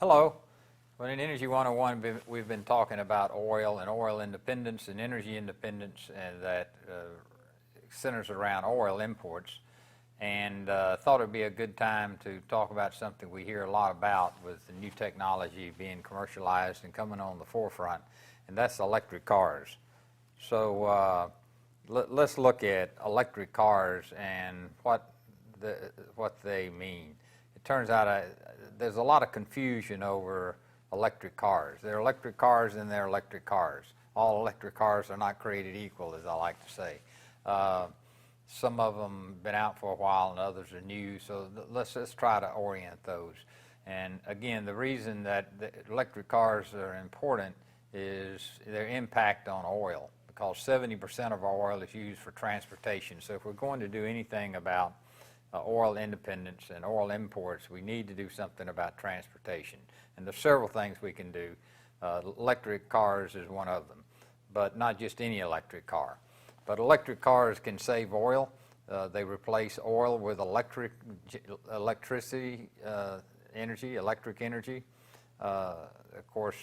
Hello. Well, in Energy 101, we've been talking about oil and oil independence and energy independence, and that centers around oil imports. And thought it'd be a good time to talk about something we hear a lot about with the new technology being commercialized and coming on the forefront, and that's electric cars. So let's look at electric cars and what they mean. It turns out there's a lot of confusion over electric cars. There are electric cars and there are electric cars. All electric cars are not created equal, as I like to say. Some of them have been out for a while and others are new, so let's try to orient those. And again, the reason that the electric cars are important is their impact on oil, because 70% of our oil is used for transportation. So if we're going to do anything about oil independence and oil imports, we need to do something about transportation. And there's several things we can do. Electric cars is one of them, but not just any electric car. But electric cars can save oil. They replace oil with electric energy. Of course,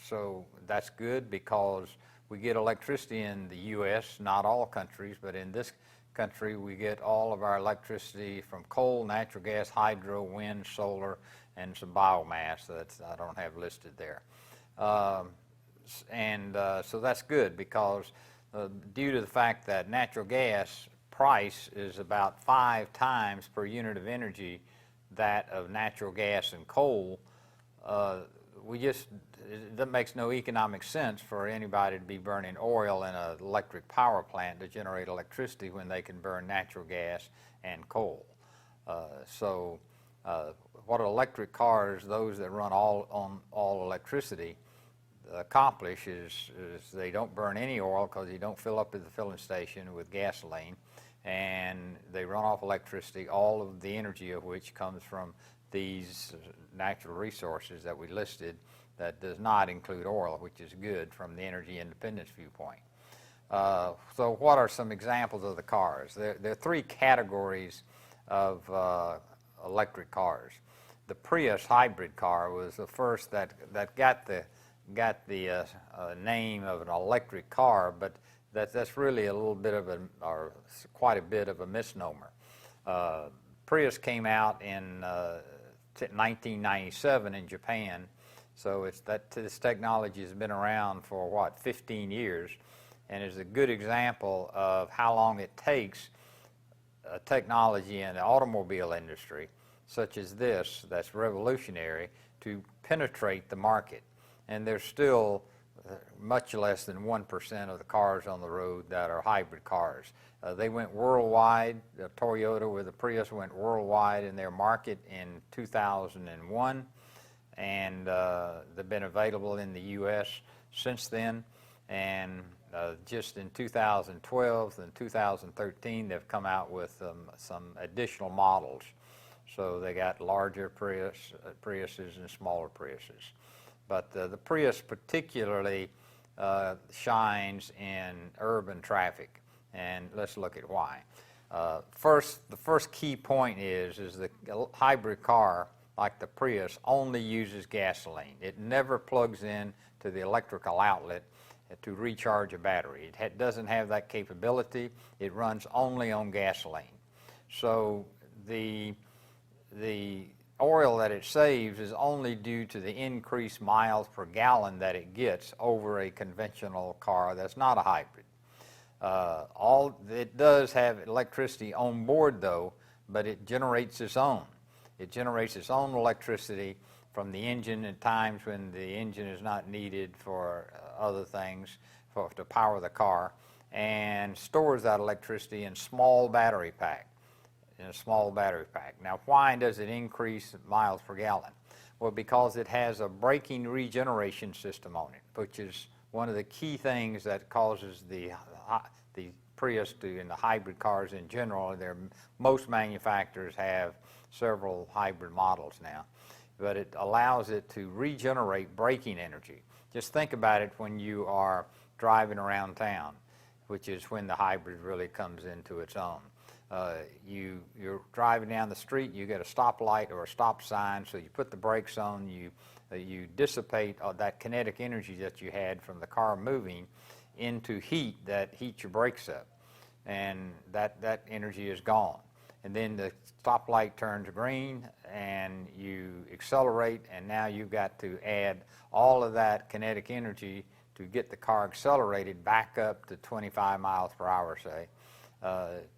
so that's good because we get electricity in the U.S., not all countries, but in this country we get all of our electricity from coal, natural gas, hydro, wind, solar, and some biomass that I don't have listed there. So that's good because due to the fact that natural gas price is about 5 times per unit of energy that of natural gas and coal, that makes no economic sense for anybody to be burning oil in an electric power plant to generate electricity when they can burn natural gas and coal. What electric cars, those that run on all electricity, accomplish is they don't burn any oil because you don't fill up at the filling station with gasoline, and they run off electricity, all of the energy of which comes from these natural resources that we listed. That does not include oil, which is good from the energy independence viewpoint. So what are some examples of the cars? There are 3 categories of electric cars. The Prius hybrid car was the first that got the name of an electric car, but that's really a little bit of quite a bit of a misnomer. Prius came out in 1997 in Japan, so this technology has been around for 15 years, and is a good example of how long it takes technology in the automobile industry, such as this, that's revolutionary, to penetrate the market. And there's still much less than 1% of the cars on the road that are hybrid cars. They went worldwide. Toyota with the Prius went worldwide in their market in 2001, and they've been available in the U.S. since then. And just in 2012 and 2013, they've come out with some additional models. So they got larger Priuses and smaller Priuses. But the Prius particularly shines in urban traffic, and let's look at why. The first key point is the hybrid car, like the Prius, only uses gasoline. It never plugs in to the electrical outlet to recharge a battery. It doesn't have that capability. It runs only on gasoline. So the oil that it saves is only due to the increased miles per gallon that it gets over a conventional car that's not a hybrid. It does have electricity on board, though, but it generates its own. It generates its own electricity from the engine at times when the engine is not needed for other things to power the car, and stores that electricity in a small battery pack. Now, why does it increase miles per gallon? Well, because it has a braking regeneration system on it, which is one of the key things that causes the Prius and the hybrid cars in general. Most manufacturers have several hybrid models now, but it allows it to regenerate braking energy. Just think about it when you are driving around town, which is when the hybrid really comes into its own. You're driving down the street, you get a stoplight or a stop sign, so you put the brakes on, you dissipate that kinetic energy that you had from the car moving into heat that heats your brakes up, and that energy is gone. And then the stoplight turns green and you accelerate, and now you've got to add all of that kinetic energy to get the car accelerated back up to 25 miles per hour, say,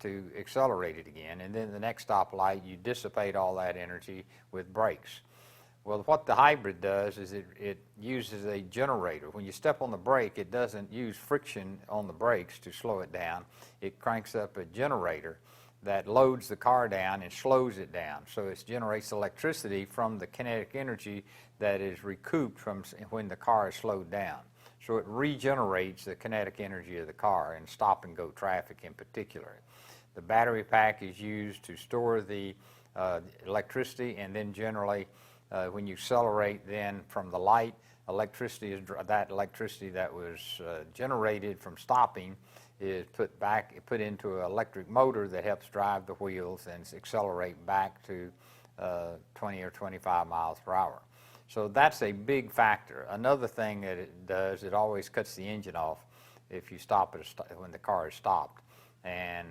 to accelerate it again. And then the next stoplight, you dissipate all that energy with brakes. Well, what the hybrid does is it uses a generator. When you step on the brake, it doesn't use friction on the brakes to slow it down. It cranks up a generator that loads the car down and slows it down. So it generates electricity from the kinetic energy that is recouped from when the car is slowed down. So it regenerates the kinetic energy of the car in stop-and-go traffic in particular. The battery pack is used to store the electricity, and then generally when you accelerate then from the light, that electricity that was generated from stopping is put into an electric motor that helps drive the wheels and accelerate back to 20 or 25 miles per hour. So that's a big factor. Another thing that it does, it always cuts the engine off if you stop when the car is stopped, and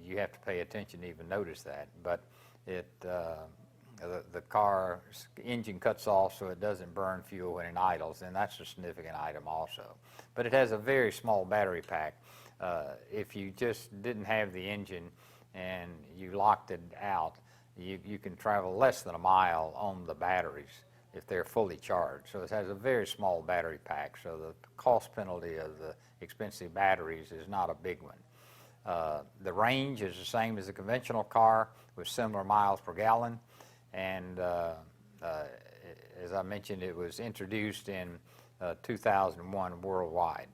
you have to pay attention to even notice that. But the car's engine cuts off so it doesn't burn fuel when it idles, and that's a significant item also. But it has a very small battery pack. If you just didn't have the engine and you locked it out, you can travel less than a mile on the batteries if they're fully charged. So it has a very small battery pack, so the cost penalty of the expensive batteries is not a big one. The range is the same as a conventional car with similar miles per gallon, and as I mentioned, it was introduced in 2001 worldwide.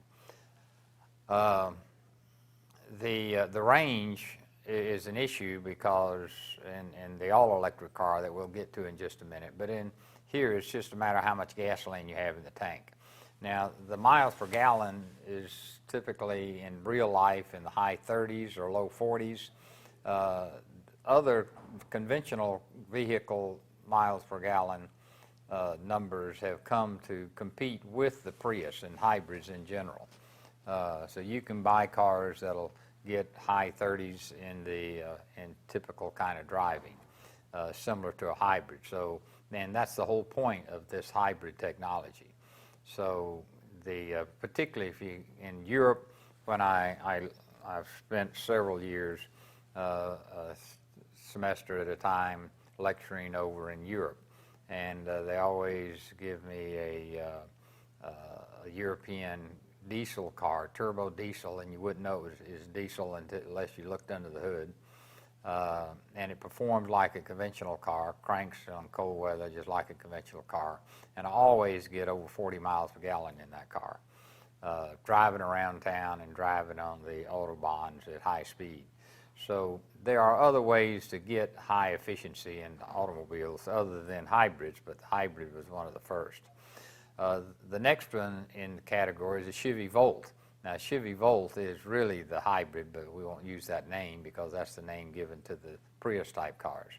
The range is an issue because in the all-electric car that we'll get to in just a minute, but in here it's just a matter of how much gasoline you have in the tank. Now, the miles per gallon is typically in real life in the high 30s or low 40s. Other conventional vehicle miles per gallon numbers have come to compete with the Prius and hybrids in general. So you can buy cars that'll get high 30s in typical kind of driving, similar to a hybrid. So, and that's the whole point of this hybrid technology. So particularly if you in Europe, when I've spent several years, a semester at a time, lecturing over in Europe, and they always give me a European diesel car, turbo diesel, and you wouldn't know it was diesel unless you looked under the hood. And it performs like a conventional car, cranks on cold weather just like a conventional car, and I always get over 40 miles per gallon in that car, driving around town and driving on the autobahns at high speed. So there are other ways to get high efficiency in automobiles other than hybrids, but the hybrid was one of the first. The next one in the category is a Chevy Volt. Now, Chevy Volt is really the hybrid, but we won't use that name because that's the name given to the Prius-type cars.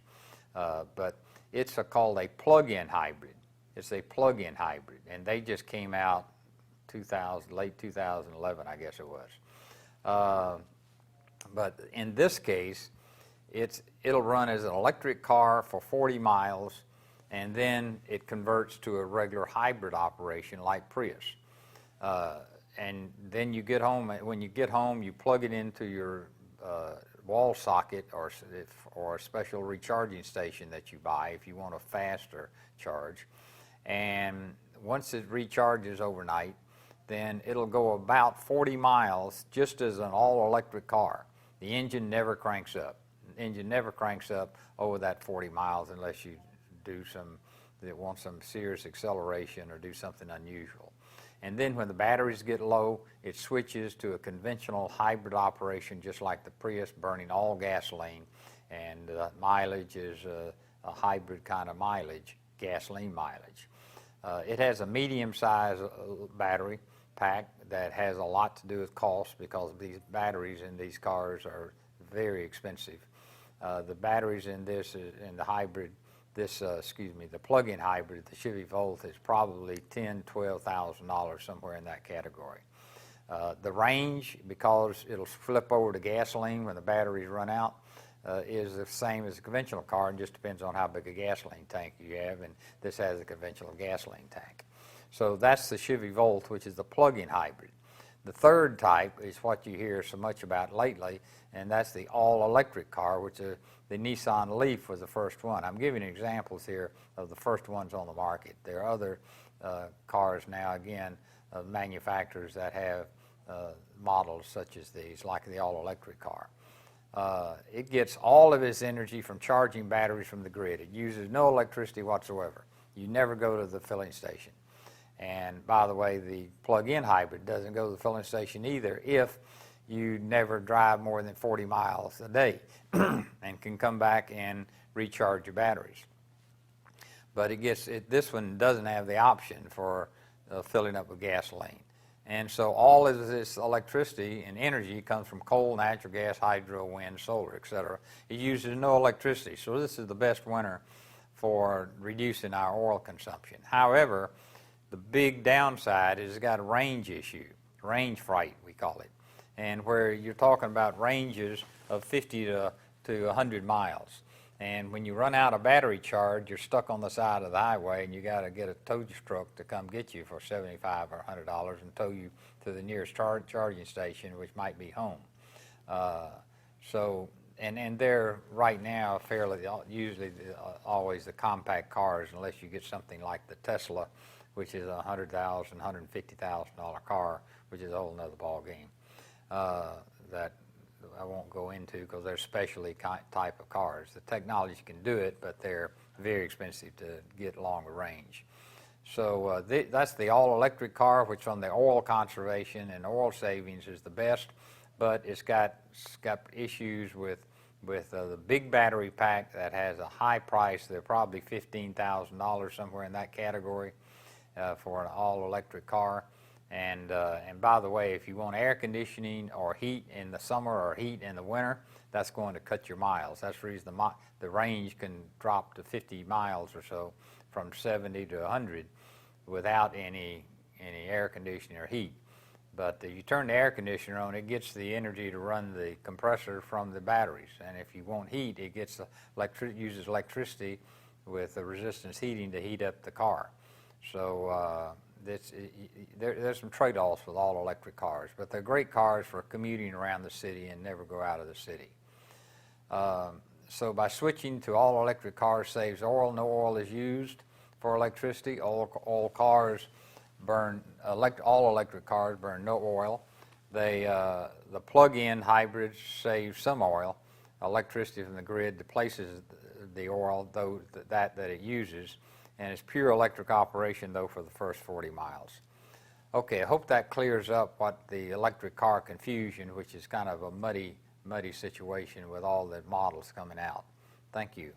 But it's called a plug-in hybrid. It's a plug-in hybrid, and they just came out late 2011, I guess it was. But in this case, it'll run as an electric car for 40 miles, and then it converts to a regular hybrid operation like Prius. And then you get home. When you get home, you plug it into your wall socket or a special recharging station that you buy if you want a faster charge. And once it recharges overnight, then it'll go about 40 miles just as an all-electric car. The engine never cranks up. The engine never cranks up over that 40 miles unless you want some serious acceleration or do something unusual. And then when the batteries get low, it switches to a conventional hybrid operation just like the Prius, burning all gasoline, and mileage is a hybrid kind of mileage, gasoline mileage. It has a medium-sized battery pack that has a lot to do with cost because these batteries in these cars are very expensive. The batteries in this, in the hybrid, the plug-in hybrid, the Chevy Volt, is probably $10,000–$12,000, somewhere in that category. The range, because it'll flip over to gasoline when the batteries run out, is the same as a conventional car, and just depends on how big a gasoline tank you have, and this has a conventional gasoline tank. So that's the Chevy Volt, which is the plug-in hybrid. The third type is what you hear so much about lately, and that's the all-electric car, which the Nissan Leaf was the first one. I'm giving examples here of the first ones on the market. There are other cars now, again, manufacturers that have models such as these, like the all-electric car. It gets all of its energy from charging batteries from the grid. It uses no electricity whatsoever. You never go to the filling station. And by the way, the plug-in hybrid doesn't go to the filling station either if you never drive more than 40 miles a day and can come back and recharge your batteries. But this one doesn't have the option for filling up with gasoline. And so all of this electricity and energy comes from coal, natural gas, hydro, wind, solar, etc. It uses no electricity, so this is the best winner for reducing our oil consumption. However, the big downside is it's got a range issue, range fright we call it, and where you're talking about ranges of 50 to 100 miles. And when you run out of battery charge, you're stuck on the side of the highway, and you got to get a tow truck to come get you for $75 or $100 and tow you to the nearest charging station, which might be home. And they're right now usually always the compact cars, unless you get something like the Tesla, which is a $100,000, $150,000 car, which is a whole nother ball game. That I won't go into because they're specialty type of cars. The technology can do it, but they're very expensive to get longer range. So that's the all-electric car, which on the oil conservation and oil savings is the best, but it's got issues with the big battery pack that has a high price. They're probably $15,000, somewhere in that category, for an all-electric car. And by the way, if you want air conditioning or heat in the summer or heat in the winter, that's going to cut your miles. That's the reason the range can drop to 50 miles or so, from 70 to 100, without any air conditioning or heat. But you turn the air conditioner on, it gets the energy to run the compressor from the batteries. And if you want heat, it uses electricity with the resistance heating to heat up the car. So there's some trade-offs with all-electric cars, but they're great cars for commuting around the city and never go out of the city. So by switching to all-electric cars saves oil. No oil is used for electricity. All electric cars burn no oil. The plug-in hybrids save some oil. Electricity from the grid displaces the oil that it uses. And it's pure electric operation, though, for the first 40 miles. Okay, I hope that clears up what the electric car confusion, which is kind of a muddy situation with all the models coming out. Thank you.